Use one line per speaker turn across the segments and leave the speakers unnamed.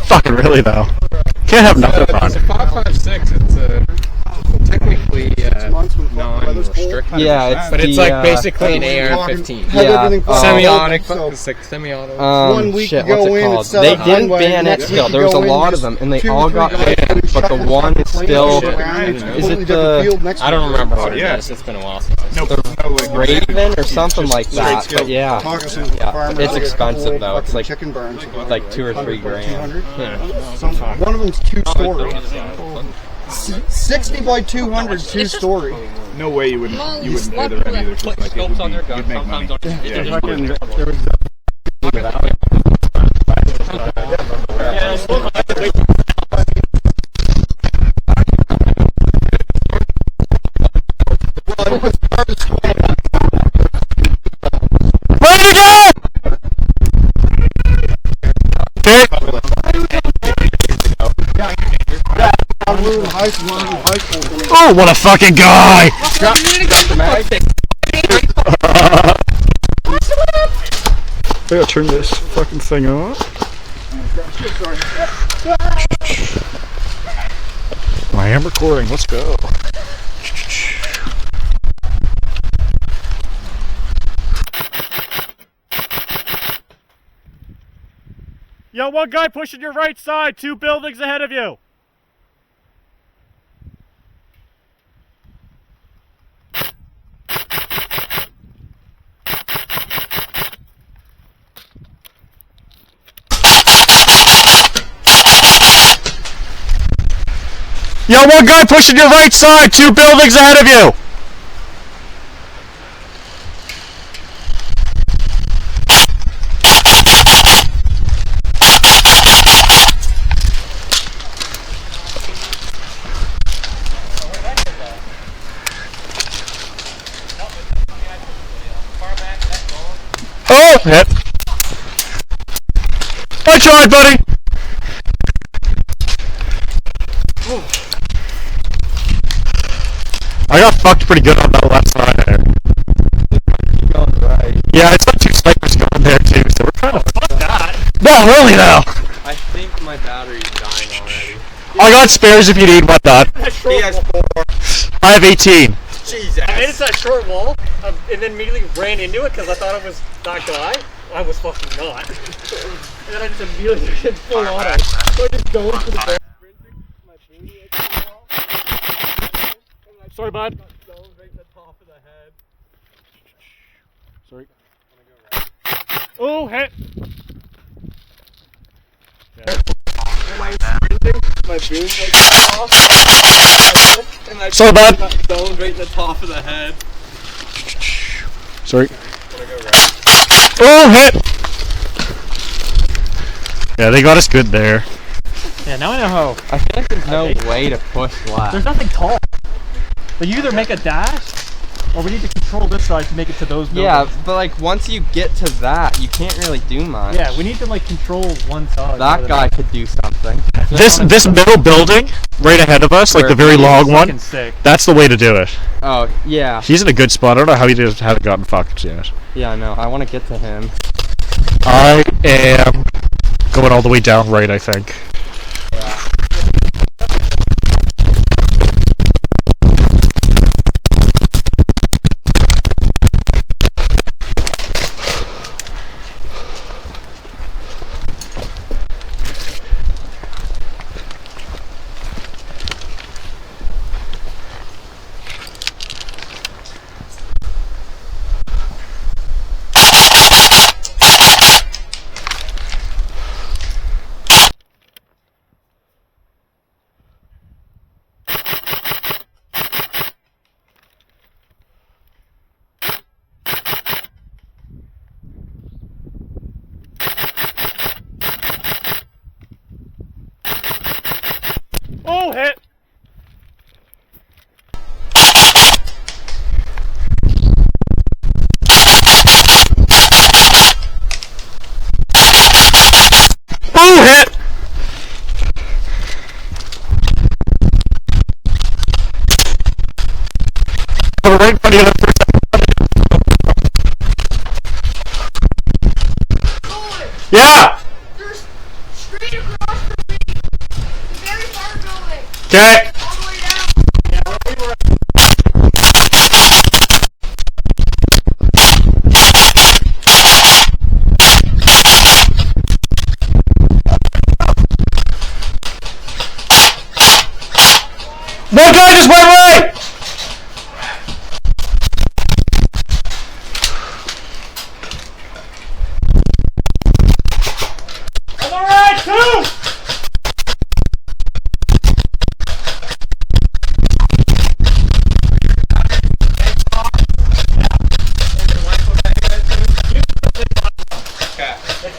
fucking really though. Can't have nothing on.
It's a 5.56. It's technically non-restricted.
Yeah,
but it's like basically an AR-15.
Yeah,
Semi-automatic. It's like semi-auto.
1 week
shit,
ago
what's it
in,
called?
it's set
They
up
didn't
one way,
ban it
next
still.
week
There was a
you go
lot
in,
of them, and they
two,
all
three
got
guys
banned.
and
But
shut
the
them
one is
down.
still.
It's a
Is
totally
it
different
the
field next
I don't
week.
remember what it is. It's been a while since I saw it.
Raven or something like that? But yeah,
Moccasins with
yeah.
farmers,
It's
like a
expensive
couple
though. It's
fucking
like
chicken burns.
like 2 or 3 grand.
200. One of them's 2 story. 60 by 200, 2 story.
No way you wouldn't pay the rent either.
Put scopes on their guns.
You'd make money.
Oh, what a fucking guy! I gotta turn this fucking thing off. I am recording, let's go.
Yo, one guy pushing your right side, 2 buildings ahead of you.
Yo, one guy pushing your right side, 2 buildings ahead of you! Oh, hit. I tried, buddy! I got fucked pretty good on that left side there. Yeah, it's got 2 snipers going there too, so we're kind of fuck that. No, really though.
I think my battery's dying already.
I got spares if you need one, Dad.
He has 4.
I have 18.
Jesus.
I made it to that short wall, and then immediately ran into it because I thought it was that guy. I was fucking not. And then I just immediately hit full auto. So I just go into the back. Sorry, bud. Sorry. Oh, hit.
My boom's like off. And I
Sorry, bud.
stone right in the top of the head.
Sorry. Oh, hit. Yeah, they got us good there.
Yeah, now I know how.
I feel like there's no way to push left.
There's nothing tall. But you either make a dash, or we need to control this side to make it to those buildings.
Yeah, but like once you get to that, you can't really do much.
Yeah, we need to like control one side.
That guy could do something.
This middle building right ahead of us, like the very long one,
Sick.
that's the way to do it.
Oh, yeah.
He's in a good spot. I don't know how he just haven't gotten fucked yet.
Yeah, I know. I want to get to him.
I am going all the way down right, I think.
Oh, hit!
Oh, hit! Right in front of you for a second. Yeah!
There's straight across the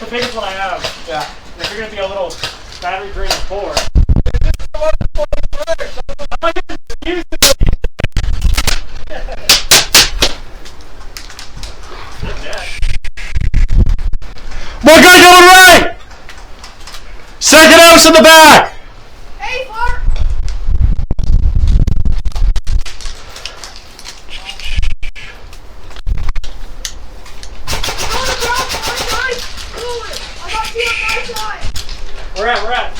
the biggest one I have. Yeah. If you're gonna be a little battery draining for.
One guy going right! Second house in the back!
Hey, Clark!
Where at?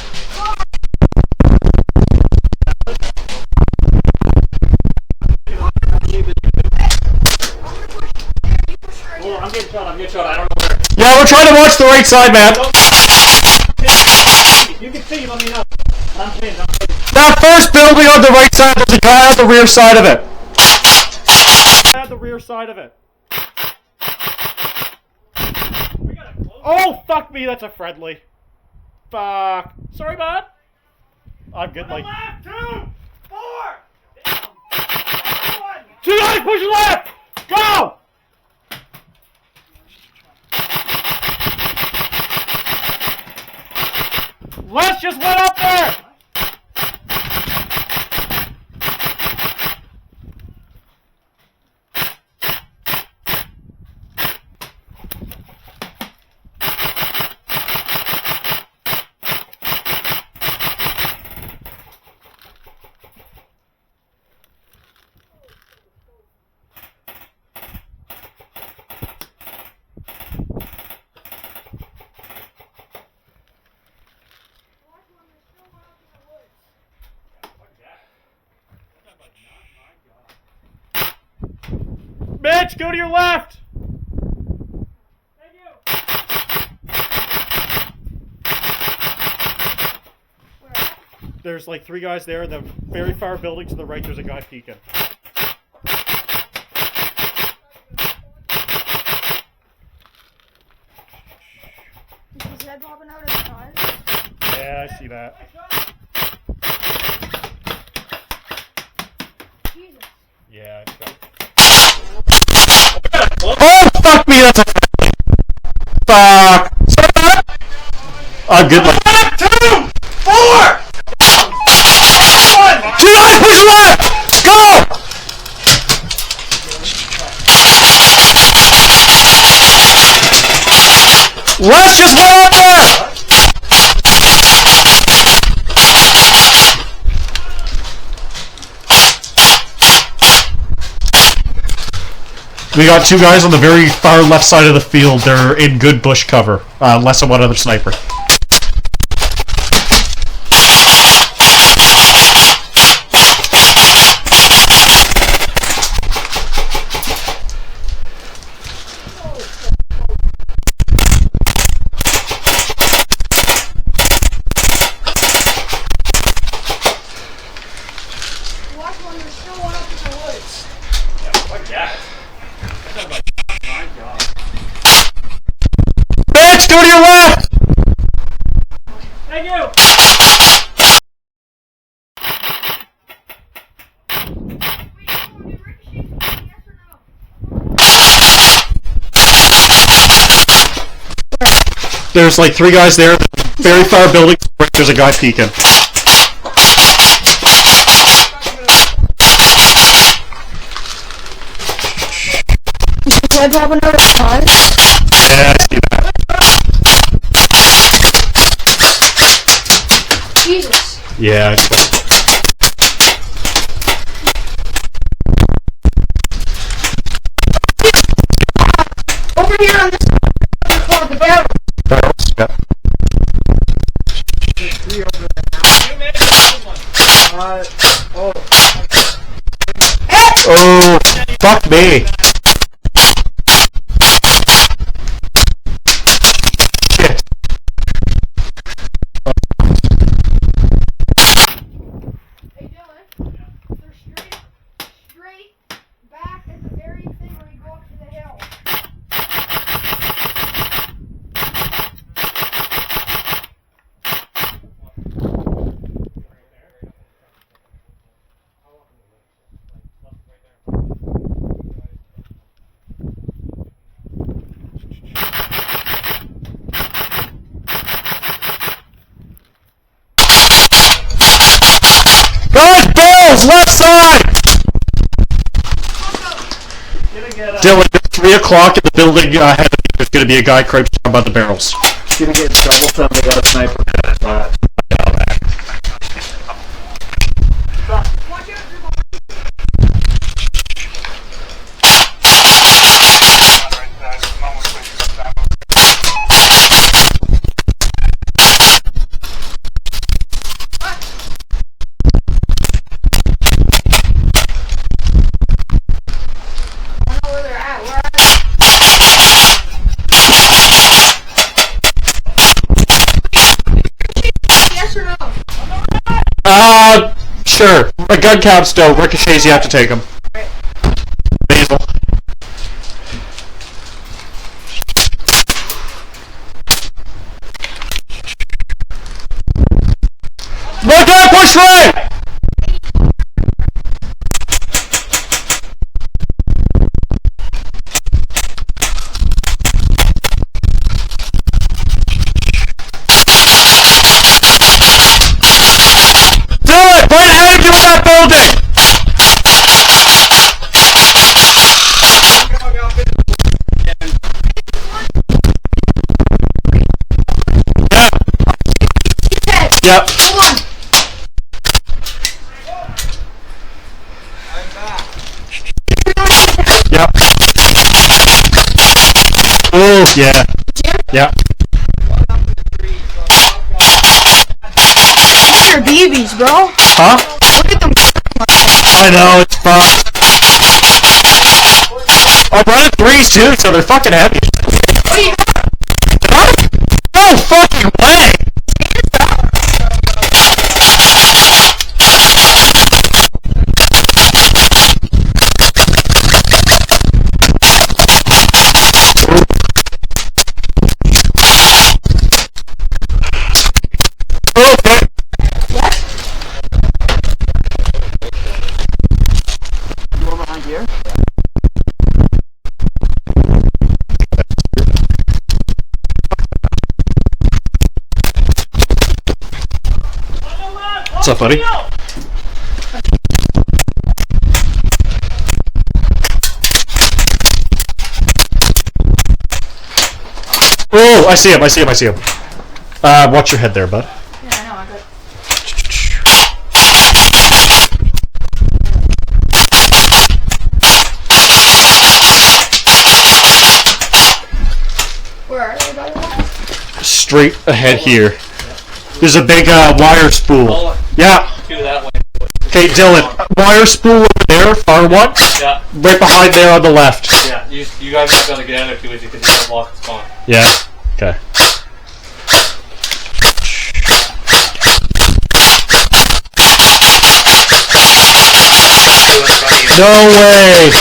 Oh, I'm getting shot. I don't know where.
Yeah, we're trying to watch the right side, man.
You can see, let me know. I'm pinned.
That first building on the right side, there's a guy on the rear side of it.
The rear side of it. Oh, fuck me, that's a friendly. Fuck. Sorry, bud. I'm good, like. Left, 2, 4. 2 guys, push left. Go. Les just went up there. Mitch, go to your left! Thank you! There's like 3 guys there, and the very far building to the right, there's a guy peeking.
Is his head popping out of the side?
Yeah, I see that.
Jesus.
Yeah, I got it.
Oh, fuck me, that's a fuck. I'm good. 2, 4. 2 guys, push left. Go. Les just went up there. We got 2 guys on the very far left side of the field. They're in good bush cover. Less than one other sniper. Go to your left!
Thank you!
There's like 3 guys there. Very far building. There's a guy peeking.
Is his head popping out of the side?
Yeah, I see that.
Jesus.
Yeah, I see that.
Over here on this side of the barrel.
Yeah. Oh, fuck me. Shit.
Hey Dylan, they're straight back at the very thing where you go up to the hill.
Dylan, at 3 o'clock in the building ahead of you, there's going to be a guy crouched down by the barrels.
Gonna get in trouble, somebody got a sniper.
Sure. My gun caps don't. Ricochets, you have to take them. Basil. Look out, push right! Yep.
Come on.
Yep. Oh, yeah. Yeah.
They're BBs, bro.
Huh?
Look at them.
I know, it's fun. I'm running 3s too, so they're fucking heavy.
What do you got?
No fucking way! Okay.
You want behind here?
What's up, buddy? Oh, I see him, I see him, I see him. Watch your head there, bud.
Yeah, I know, I got. Where are they, by the way?
Straight ahead here. There's a big wire spool. Yeah. Okay, Dylan, wire spool over there, far one.
Yeah.
Right behind there on the left.
Yeah. You guys have got to get out of it because you can block the spawn.
Yeah. Okay. No way!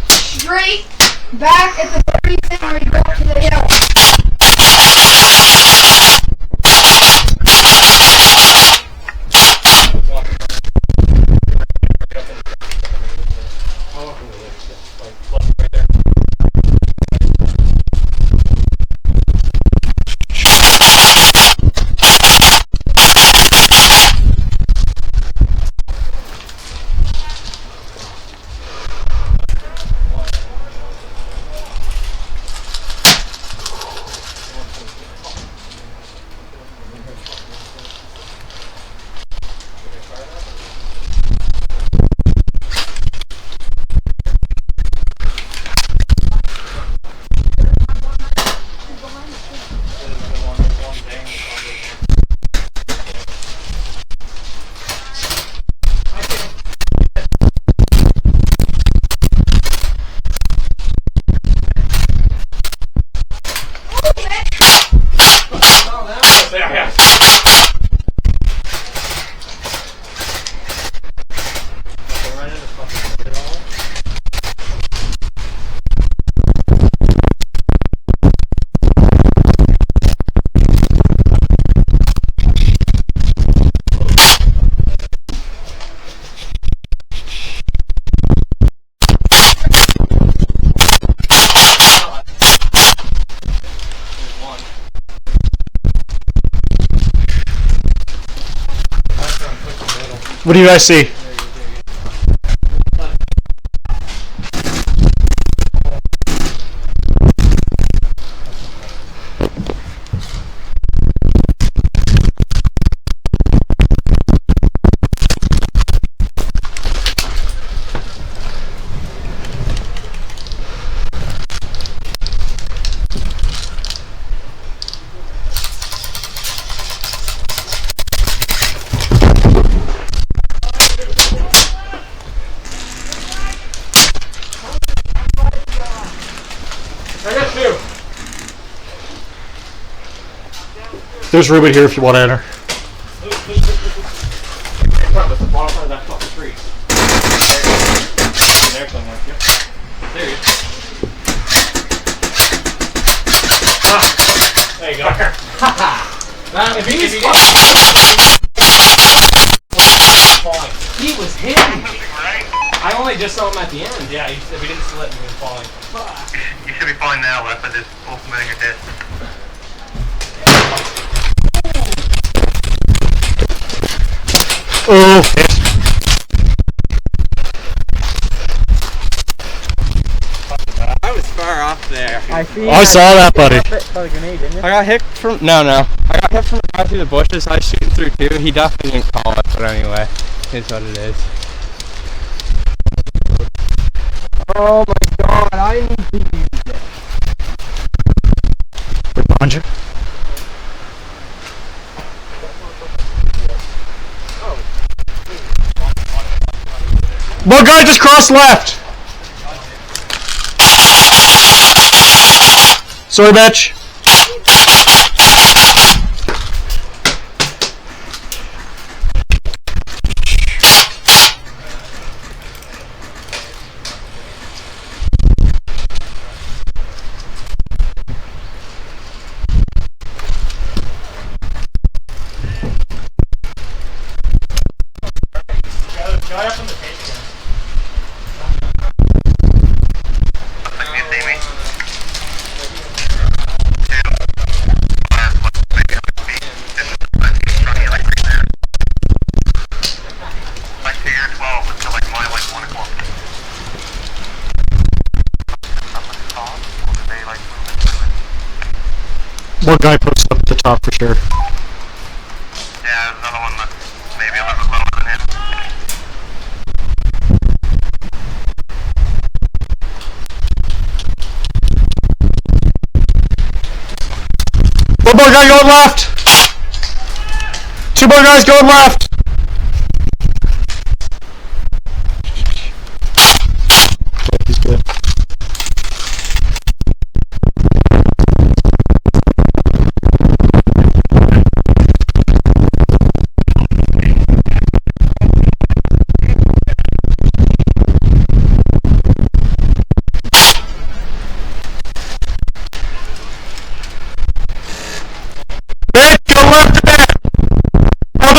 Straight back at the very thing where you go up to the hill.
What do you guys see? There's Ruben here if you want to enter.
There you go.
He was hitting me. I only just saw him at the end.
Yeah, if he didn't slip, he was falling.
You should be fine now, left. I just ultimating your head.
Oh,
I was far off there.
I saw that, buddy.
I got hit from I got hit from the guy through the bushes. I was shooting through too. He definitely didn't call it, but anyway, it's what it is. Oh my god, I need to use it.
Right behind you. One guy just crossed left. Sorry, bitch.
Guy up on the page again.
One guy puts up at the top for sure.
Yeah, there's another one that's maybe a little bit lower than him.
One more guy going left! Two more guys going left! He's good.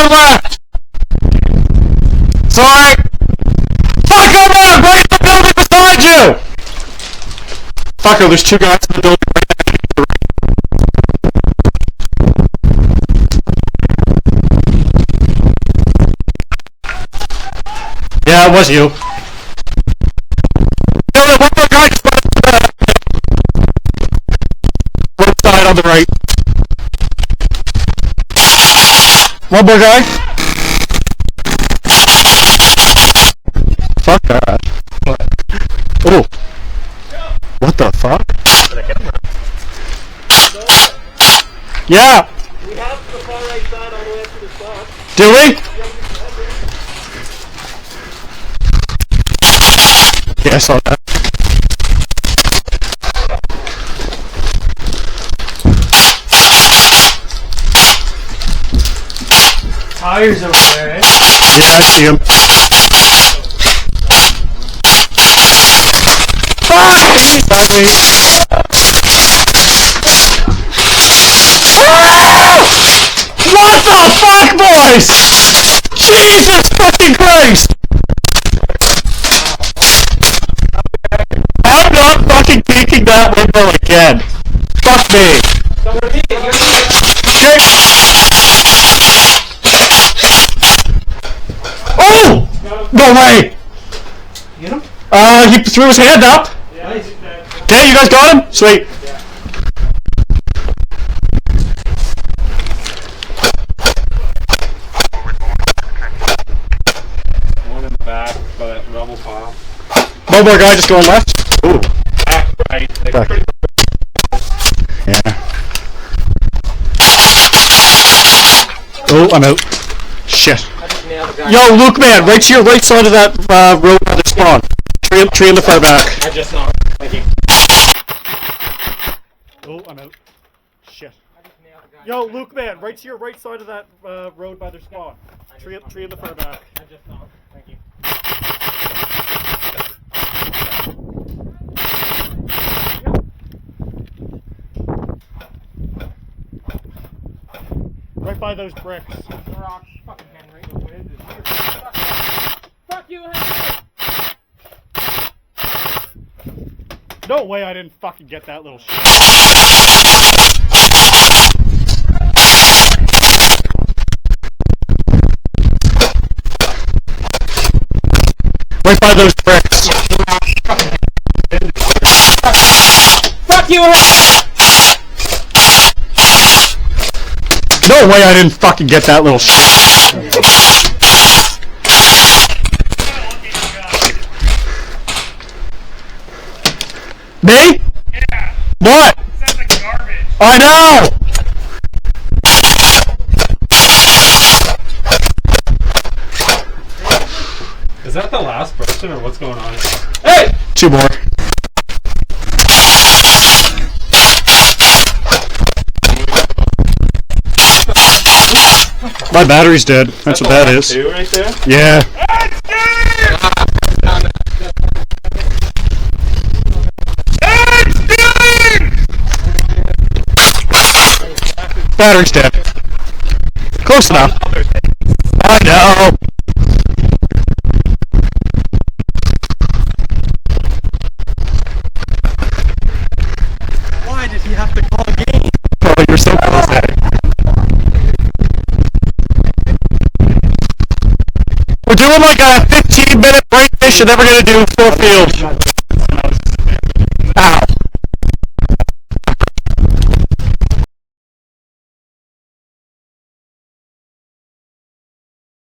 Left! Sorry! Fucker, man! Right in the building beside you! Fucker, there's two guys in the building right now. Yeah, it was you. No, one more guy just went to the right side on the right. One more guy. Fuck that. What? Oh. What the fuck? Yeah.
We have the far right side all the way up to the top.
Do we? Yeah, I saw that.
Tires over there, eh?
Yeah, I see him. Fuck! What the fuck, boys? Jesus fucking Christ! I'm not fucking peeking that window again. Fuck me. Oh! No way!
Get him?
He threw his hand up.
Yeah, nice.
Okay, you guys got him? Sweet.
One in the back by that rubble pile.
One more guy just going left. Ooh.
Back right.
Back. Yeah. Oh, I'm out. Shit. Yo, Luke, man, right to your right side of that road by the spawn. Tree in the far back.
I just know. Thank you.
Oh, I'm out. Shit. Yo, Luke, man, right to your right side of that road by the spawn. Tree in the far back.
I just know. Thank you.
Right by those bricks.
Rocks. Fucking Henry. Fuck you, Henry!
No way I didn't fucking get that little shit. Right by those bricks.
Fuck you, Henry!
No way I didn't fucking get that little shit. Me?
Yeah.
What?
Sounds like garbage.
I know!
Is that the last person or what's going on?
Hey! Two more. My battery's dead. That's what that is.
Two right there?
Yeah. Battery's dead. Close enough. I know.
Why did he have to call a game?
Oh, you're so close there. We're doing like a 15-minute break. And then we're gonna do full field.